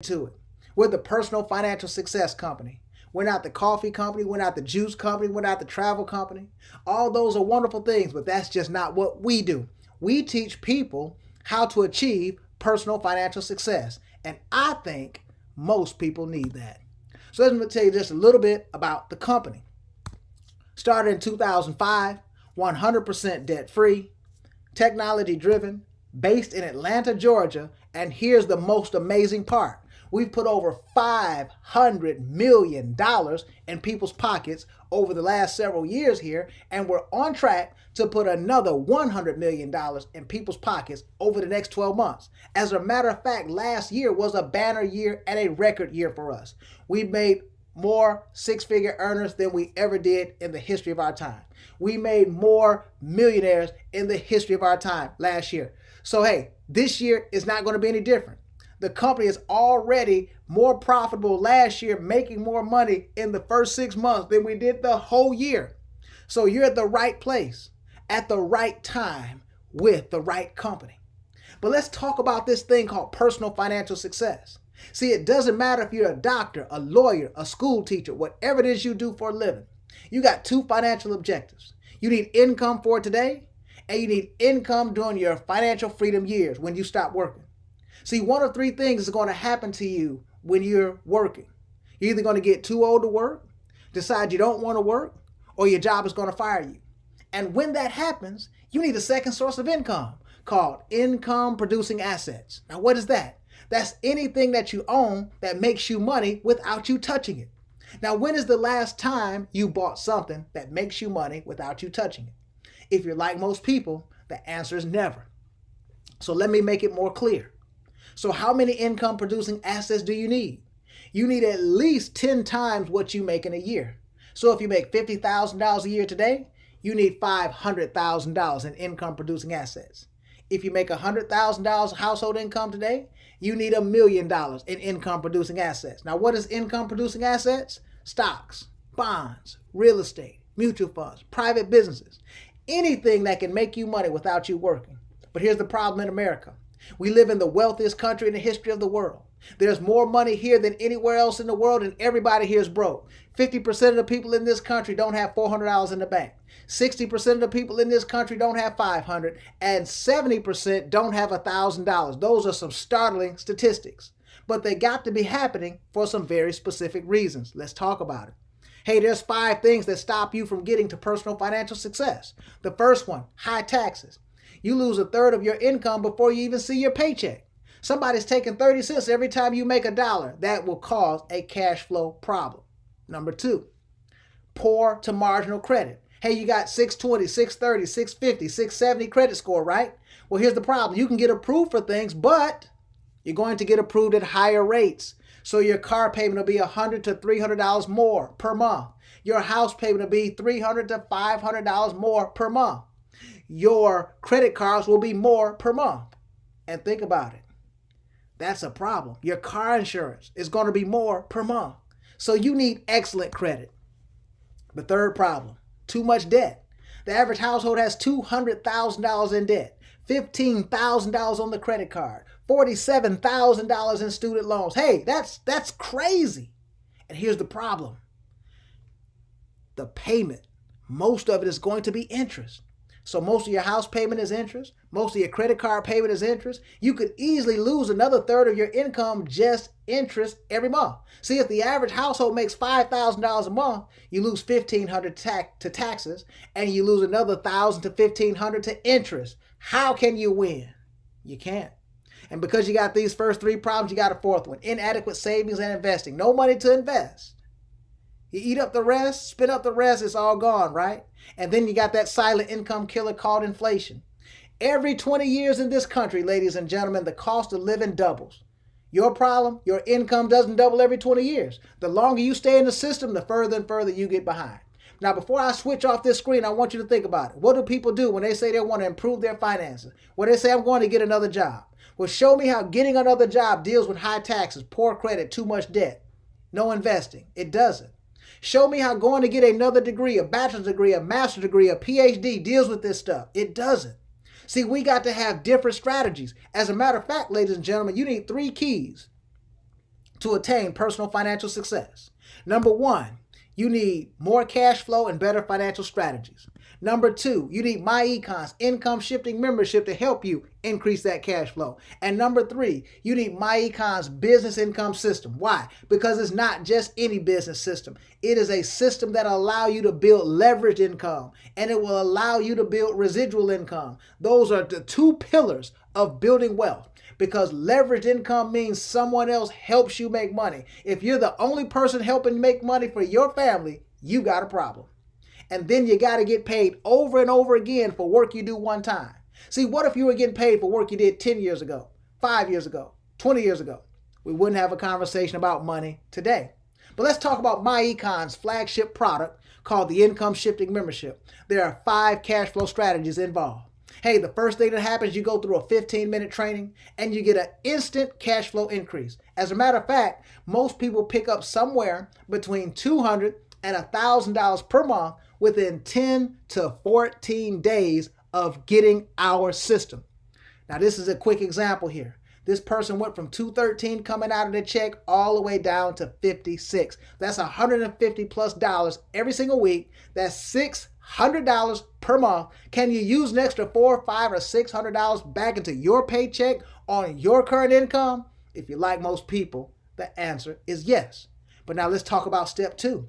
to it. We're the personal financial success company. We're not the coffee company. We're not the juice company. We're not the travel company. All those are wonderful things, but that's just not what we do. We teach people how to achieve personal financial success. And I think most people need that. So let me tell you just a little bit about the company. Started in 2005, 100% debt-free, technology-driven, based in Atlanta, Georgia. And here's the most amazing part. We've put over $500 million in people's pockets over the last several years here, and we're on track to put another $100 million in people's pockets over the next 12 months. As a matter of fact, last year was a banner year and a record year for us. We made more six-figure earners than we ever did in the history of our time. We made more millionaires in the history of our time last year. So hey, this year is not going to be any different. The company is already more profitable last year, making more money in the first 6 months than we did the whole year. So you're at the right place, at the right time, with the right company. But let's talk about this thing called personal financial success. See, it doesn't matter if you're a doctor, a lawyer, a school teacher, whatever it is you do for a living. You got two financial objectives. You need income for today, and you need income during your financial freedom years when you stop working. See, one of three things is going to happen to you when you're working. You're either going to get too old to work, decide you don't want to work, or your job is going to fire you. And when that happens, you need a second source of income called income producing assets. Now, what is that? That's anything that you own that makes you money without you touching it. Now, when is the last time you bought something that makes you money without you touching it? If you're like most people, the answer is never. So let me make it more clear. So how many income producing assets do you need? You need at least 10 times what you make in a year. So if you make $50,000 a year today, you need $500,000 in income producing assets. If you make $100,000 household income today, you need $1 million in income producing assets. Now, what is income producing assets? Stocks, bonds, real estate, mutual funds, private businesses, anything that can make you money without you working. But here's the problem in America. We live in the wealthiest country in the history of the world. There's more money here than anywhere else in the world, and everybody here is broke. 50% of the people in this country don't have $400 in the bank. 60% of the people in this country don't have $500, and 70% don't have $1,000. Those are some startling statistics. But they got to be happening for some very specific reasons. Let's talk about it. Hey, there's 5 things that stop you from getting to personal financial success. The first one, high taxes. You lose a third of your income before you even see your paycheck. Somebody's taking 30 cents every time you make $1. That will cause a cash flow problem. Number 2, poor to marginal credit. Hey, you got 620, 630, 650, 670 credit score, right? Well, here's the problem. You can get approved for things, but you're going to get approved at higher rates. So your car payment will be $100 to $300 more per month. Your house payment will be $300 to $500 more per month. Your credit cards will be more per month. And think about it. That's a problem. Your car insurance is going to be more per month. So you need excellent credit. The third problem, too much debt. The average household has $200,000 in debt, $15,000 on the credit card, $47,000 in student loans. Hey, that's crazy. And here's the problem. The payment, most of it is going to be interest. So most of your house payment is interest. Most of your credit card payment is interest. You could easily lose another third of your income just interest every month. See, if the average household makes $5,000 a month, you lose $1,500 to taxes, and you lose another $1,000 to $1,500 to interest. How can you win? You can't. And because you got these first 3 problems, you got a fourth one: inadequate savings and investing. No money to invest. You eat up the rest, spit up the rest, it's all gone, right? And then you got that silent income killer called inflation. Every 20 years in this country, ladies and gentlemen, the cost of living doubles. Your problem, your income doesn't double every 20 years. The longer you stay in the system, the further and further you get behind. Now, before I switch off this screen, I want you to think about it. What do people do when they say they want to improve their finances? When they say, I'm going to get another job? Well, show me how getting another job deals with high taxes, poor credit, too much debt, no investing. It doesn't. Show me how going to get another degree, a bachelor's degree, a master's degree, a PhD deals with this stuff. It doesn't. See, we got to have different strategies. As a matter of fact, ladies and gentlemen, you need 3 keys to attain personal financial success. Number one, you need more cash flow and better financial strategies. Number two, you need MyEcon's income shifting membership to help you increase that cash flow. And number three, you need MyEcon's business income system. Why? Because it's not just any business system. It is a system that allows you to build leverage income, and it will allow you to build residual income. Those are the two pillars of building wealth. Because leveraged income means someone else helps you make money. If you're the only person helping make money for your family, you got a problem. And then you got to get paid over and over again for work you do one time. See, what if you were getting paid for work you did 10 years ago, 5 years ago, 20 years ago? We wouldn't have a conversation about money today. But let's talk about MyEcon's flagship product called the Income Shifting Membership. There are 5 cash flow strategies involved. Hey, the first thing that happens, you go through a 15-minute training and you get an instant cash flow increase. As a matter of fact, most people pick up somewhere between $200 and $1,000 per month within 10 to 14 days of getting our system. Now, this is a quick example here. This person went from $213 coming out of the check all the way down to $56. That's $150+ every single week. That's $600 per month. Can you use an extra $400, $500, or $600 back into your paycheck on your current income? If you're like most people, the answer is yes. But now let's talk about step 2.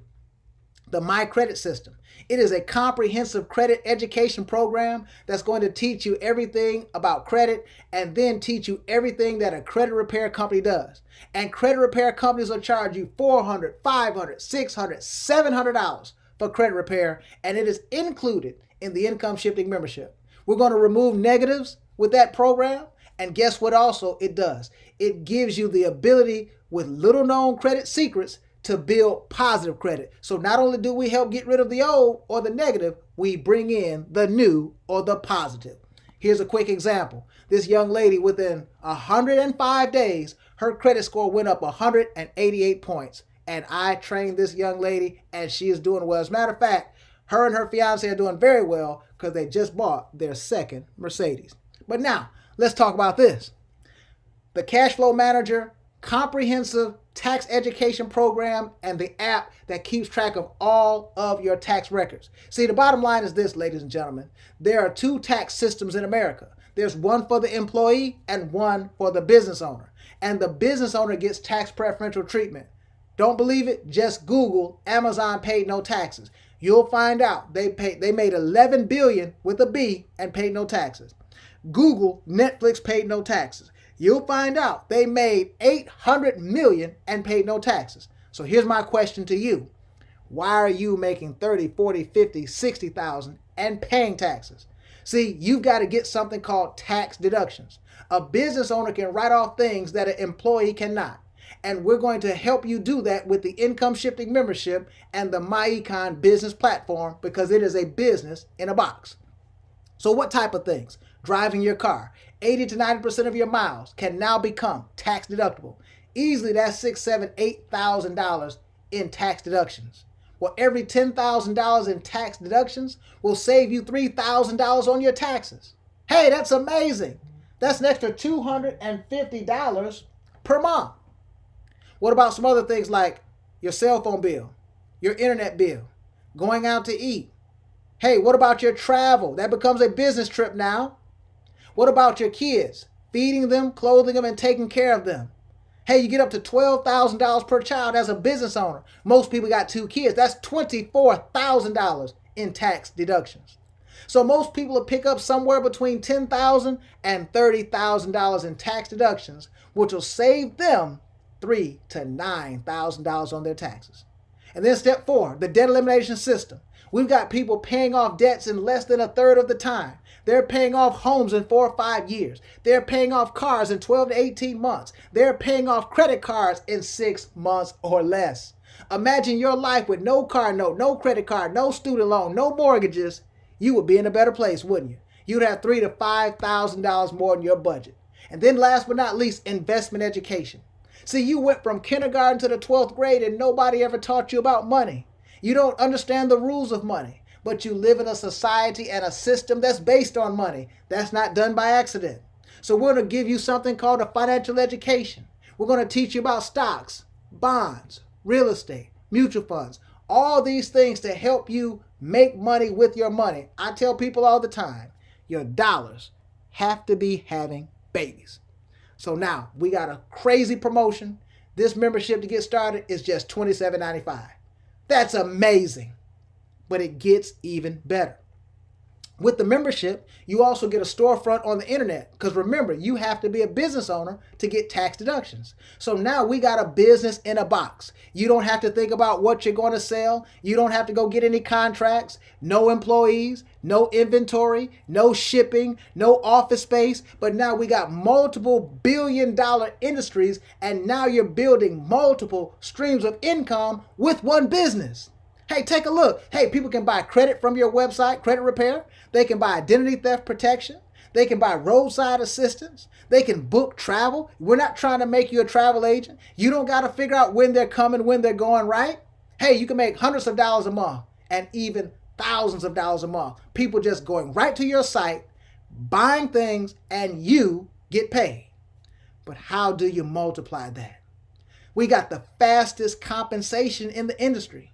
The My Credit System. It is a comprehensive credit education program that's going to teach you everything about credit and then teach you everything that a credit repair company does. And credit repair companies will charge you $400, $500, $600, $700 for credit repair, and it is included in the Income Shifting Membership. We're going to remove negatives with that program, and guess what also it does? It gives you the ability with little known credit secrets to build positive credit. So not only do we help get rid of the old or the negative, we bring in the new or the positive. Here's a quick example. This young lady, within 105 days, her credit score went up 188 points. And I trained this young lady, and she is doing well. As a matter of fact, her and her fiance are doing very well because they just bought their second Mercedes. But now, let's talk about this. The Cash Flow Manager comprehensive tax education program and the app that keeps track of all of your tax records. See, the bottom line is this, ladies and gentlemen. There are 2 tax systems in America. There's one for the employee and one for the business owner. And the business owner gets tax preferential treatment. Don't believe it? Just Google Amazon paid no taxes. You'll find out they made $11 billion with a B and paid no taxes. Google Netflix paid no taxes. You'll find out they made $800 million and paid no taxes. So here's my question to you. Why are you making 30, 40, 50, 60,000 and paying taxes? See, you've got to get something called tax deductions. A business owner can write off things that an employee cannot. And we're going to help you do that with the Income Shifting Membership and the MyEcon business platform, because it is a business in a box. So what type of things? Driving your car. 80 to 90% of your miles can now become tax deductible. Easily that's $6,000, $7,000, $8,000 in tax deductions. Well, every $10,000 in tax deductions will save you $3,000 on your taxes. Hey, that's amazing. That's an extra $250 per month. What about some other things like your cell phone bill, your internet bill, going out to eat? Hey, what about your travel? That becomes a business trip now. What about your kids? Feeding them, clothing them, and taking care of them. Hey, you get up to $12,000 per child as a business owner. Most people got 2 kids. That's $24,000 in tax deductions. So most people will pick up somewhere between $10,000 and $30,000 in tax deductions, which will save them $3,000 to $9,000 on their taxes. And then step 4, the debt elimination system. We've got people paying off debts in less than a third of the time. They're paying off homes in 4 or 5 years. They're paying off cars in 12 to 18 months. They're paying off credit cards in 6 months or less. Imagine your life with no car note, no credit card, no student loan, no mortgages. You would be in a better place, wouldn't you? You'd have $3,000 to $5,000 more in your budget. And then last but not least, investment education. See, you went from kindergarten to the 12th grade and nobody ever taught you about money. You don't understand the rules of money, but you live in a society and a system that's based on money. That's not done by accident. So we're going to give you something called a financial education. We're going to teach you about stocks, bonds, real estate, mutual funds, all these things to help you make money with your money. I tell people all the time, your dollars have to be having babies. So now we got a crazy promotion. This membership to get started is just $27.95. That's amazing, but it gets even better. With the membership, you also get a storefront on the internet because remember, you have to be a business owner to get tax deductions. So now we got a business in a box. You don't have to think about what you're going to sell. You don't have to go get any contracts, no employees, no inventory, no shipping, no office space. But now we got multiple billion-dollar industries, and now you're building multiple streams of income with one business. Hey, take a look. Hey, people can buy credit from your website, credit repair. They can buy identity theft protection. They can buy roadside assistance. They can book travel. We're not trying to make you a travel agent. You don't got to figure out when they're coming, when they're going, right? Hey, you can make hundreds of dollars a month and even thousands of dollars a month. People just going right to your site, buying things, and you get paid. But how do you multiply that? We got the fastest compensation in the industry.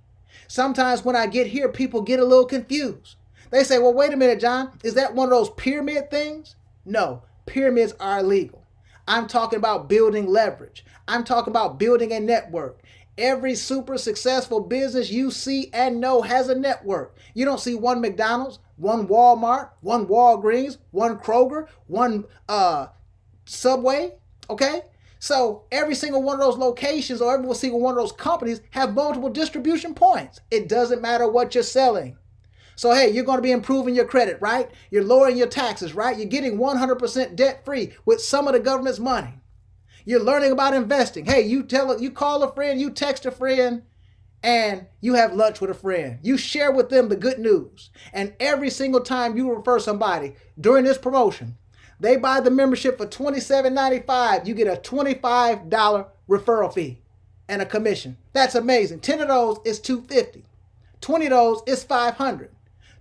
Sometimes when I get here, people get a little confused. They say, well, wait a minute, John, is that one of those pyramid things? No, pyramids are illegal. I'm talking about building leverage. I'm talking about building a network. Every super successful business you see and know has a network. You don't see one McDonald's, one Walmart, one Walgreens, one Kroger, one Subway, okay? So every single one of those locations or every single one of those companies have multiple distribution points. It doesn't matter what you're selling. So, hey, you're going to be improving your credit, right? You're lowering your taxes, right? You're getting 100% debt-free with some of the government's money. You're learning about investing. Hey, you call a friend, you text a friend, and you have lunch with a friend. You share with them the good news. And every single time you refer somebody during this promotion, they buy the membership for $27.95. You get a $25 referral fee and a commission. That's amazing. 10 of those is $250. 20 of those is $500.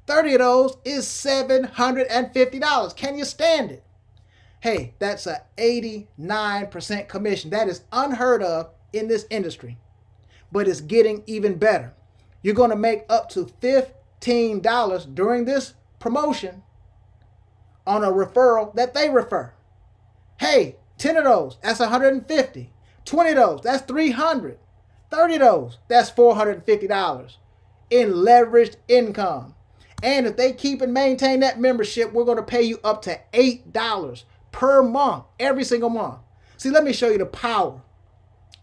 30 of those is $750. Can you stand it? Hey, that's an 89% commission. That is unheard of in this industry, but it's getting even better. You're going to make up to $15 during this promotion on a referral that they refer. Hey, 10 of those, that's $150. 20 of those, that's $300. 30 of those, that's $450 in leveraged income. And if they keep and maintain that membership, we're going to pay you up to $8 per month, every single month. See, let me show you the power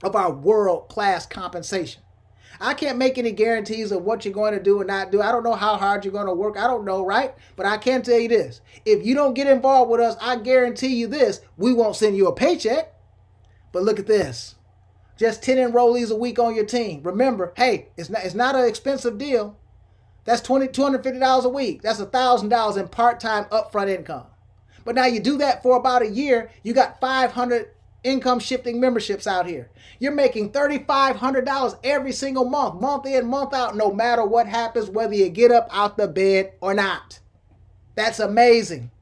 of our world-class compensation. I can't make any guarantees of what you're going to do and not do. I don't know how hard you're going to work. I don't know, right? But I can tell you this. If you don't get involved with us, I guarantee you this. We won't send you a paycheck. But look at this. Just 10 enrollees a week on your team. Remember, hey, it's not an expensive deal. That's $250 a week. That's $1,000 in part-time upfront income. But now you do that for about a year, you got 500 income shifting memberships out here. You're making $3,500 every single month in, month out, no matter what happens, whether you get up out the bed or not. That's amazing.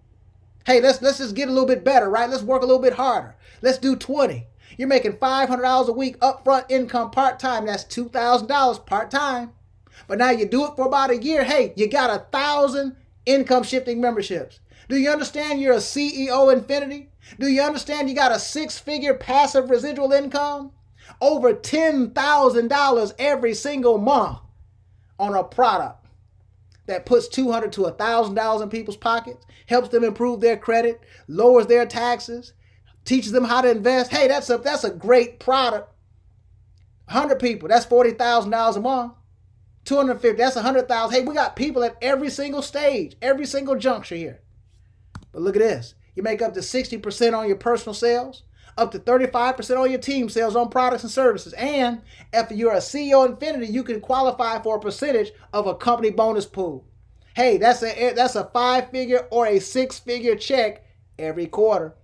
Hey, let's just get a little bit better, right? Let's work a little bit harder. Let's do 20. You're making $500 a week upfront income part-time. That's $2,000 part-time. But now you do it for about a year. Hey, you got 1,000 income shifting memberships. Do you understand you're a CEO Infinity? Do you understand you got a 6-figure passive residual income? Over $10,000 every single month on a product that puts $200 to $1,000 in people's pockets, helps them improve their credit, lowers their taxes, teaches them how to invest. Hey, that's a great product. 100 people, that's $40,000 a month. 250, that's 100,000. Hey, we got people at every single stage, every single juncture here. But look at this. You make up to 60% on your personal sales, up to 35% on your team sales on products and services. And if you're a CEO Infinity, you can qualify for a percentage of a company bonus pool. Hey, that's a 5-figure or a 6-figure check every quarter.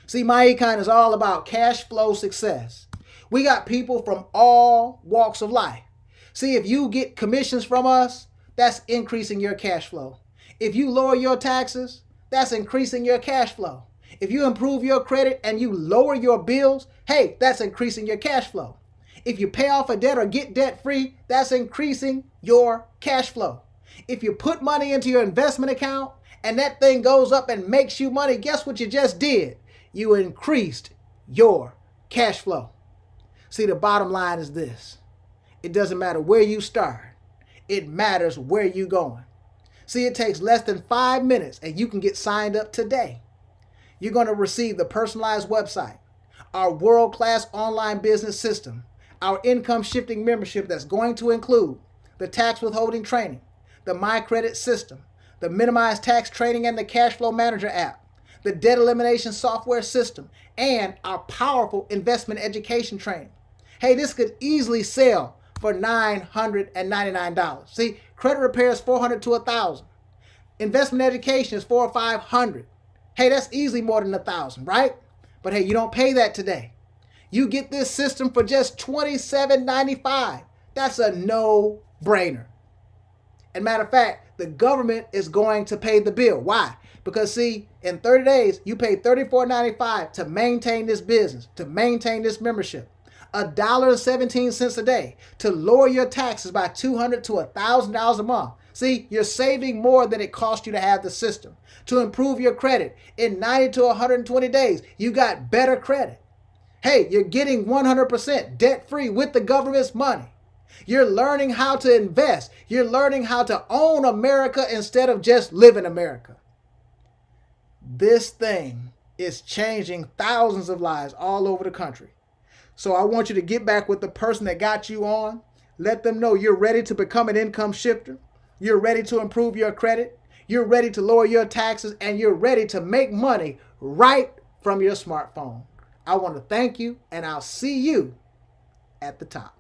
See, MyEcon is all about cash flow success. We got people from all walks of life. See, if you get commissions from us, that's increasing your cash flow. If you lower your taxes, that's increasing your cash flow. If you improve your credit and you lower your bills, hey, that's increasing your cash flow. If you pay off a debt or get debt free, that's increasing your cash flow. If you put money into your investment account and that thing goes up and makes you money, guess what you just did? You increased your cash flow. See, the bottom line is this. It doesn't matter where you start. It matters where you're going. See, it takes less than 5 minutes and you can get signed up today. You're going to receive the personalized website, our world-class online business system, our income shifting membership that's going to include the tax withholding training, the My Credit system, the minimized tax training and the cash flow manager app, the debt elimination software system, and our powerful investment education training. Hey, this could easily sell for $999. See, credit repair is $400 to $1,000. Investment education is $400 or $500. Hey, that's easily more than $1,000, right? But hey, you don't pay that today. You get this system for just $27.95. That's a no-brainer. And matter of fact, the government is going to pay the bill. Why? Because see, in 30 days, you pay $34.95 to maintain this business, to maintain this membership. $1.17 a day to lower your taxes by $200 to $1,000 a month. See, you're saving more than it cost you to have the system. To improve your credit in 90 to 120 days, you got better credit. Hey, you're getting 100% debt-free with the government's money. You're learning how to invest. You're learning how to own America instead of just live in America. This thing is changing thousands of lives all over the country. So I want you to get back with the person that got you on. Let them know you're ready to become an income shifter. You're ready to improve your credit. You're ready to lower your taxes, and you're ready to make money right from your smartphone. I want to thank you, and I'll see you at the top.